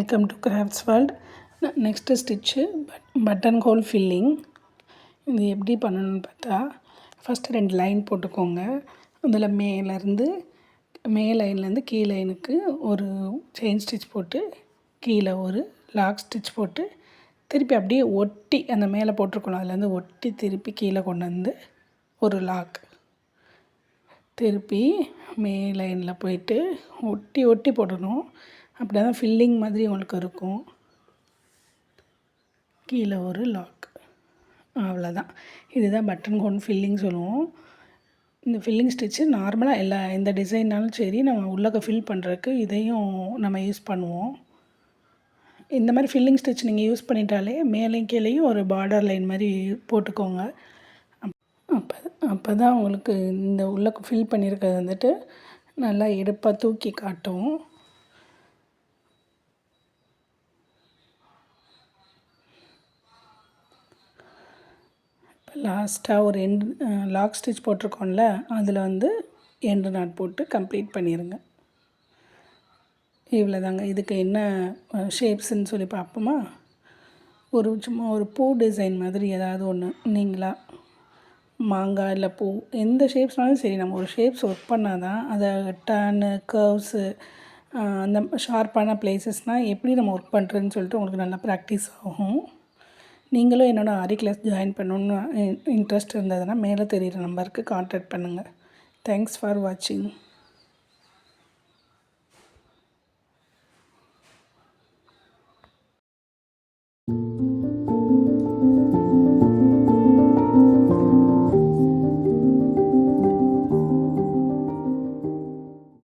Welcome to crafts world. Next stitch button whole filling. இது எப்படி பண்ணணும்னு பார்த்தா, ஃபஸ்ட்டு 2 லைன் போட்டுக்கோங்க. அதில் மேல் லைன்லேருந்து கீழ் லைனுக்கு ஒரு செயின் ஸ்டிச் போட்டு, கீழே ஒரு லாக் ஸ்டிச் போட்டு, திருப்பி அப்படியே ஒட்டி அந்த மேலே போட்டிருக்கணும் அதுலேருந்து ஒட்டி திருப்பி கீழே கொண்டு வந்து ஒரு லாக், திருப்பி மேல் லைனில் போயிட்டு ஒட்டி ஒட்டி போடணும். அப்படி தான் ஃபில்லிங் மாதிரி உங்களுக்கு இருக்கும். கீழே ஒரு லாக், அவ்வளோதான். இதுதான் பட்டன் ஹோல் ஃபில்லிங் சொல்லுவோம். இந்த ஃபில்லிங் ஸ்டிச்சு நார்மலாக எந்த டிசைன்னாலும் சரி, நம்ம உள்ளே ஃபில் பண்ணுறதுக்கு இதையும் நம்ம யூஸ் பண்ணுவோம். இந்த மாதிரி ஃபில்லிங் ஸ்டிச் நீங்கள் யூஸ் பண்ணிட்டாலே மேலேயும் கீழேயும் ஒரு பார்டர் லைன் மாதிரி போட்டுக்கோங்க. அப்போ தான் உங்களுக்கு இந்த உள்ளே ஃபில் பண்ணியிருக்கிறது வந்துட்டு நல்லா எடுப்பாக தூக்கி காட்டும். லாஸ்ட்டாக ஒரு லாக் ஸ்டிச் போட்டிருக்கோம்ல, அதில் எண்டு நாட் போட்டு கம்ப்ளீட் பண்ணிடுங்க. இவ்வளோதாங்க. இதுக்கு என்ன ஷேப்ஸுன்னு சொல்லி பார்ப்போமா? சும்மா ஒரு பூ டிசைன் மாதிரி ஏதாவது ஒன்று, நீங்களா மாங்காய் இல்லை பூ, எந்த ஷேப்ஸ்னாலும் சரி, நம்ம ஒரு ஷேப்ஸ் ஒர்க் பண்ணால் தான் அதை டர்னு கர்வ்ஸு அந்த ஷார்ப்பான பிளேசஸ்னால் எப்படி நம்ம ஒர்க் பண்ணுறதுன்னு சொல்லிட்டு உங்களுக்கு நல்லா ப்ராக்டிஸ் ஆகும். நீங்களும் என்னோடய ஆரி கிளாஸ் ஜாயின் பண்ணணுன்னு இன்ட்ரெஸ்ட் இருந்ததுன்னா மேலே தெரிகிற நம்பருக்கு கான்டாக்ட் பண்ணுங்கள். தேங்க்ஸ் ஃபார் வாட்சிங்.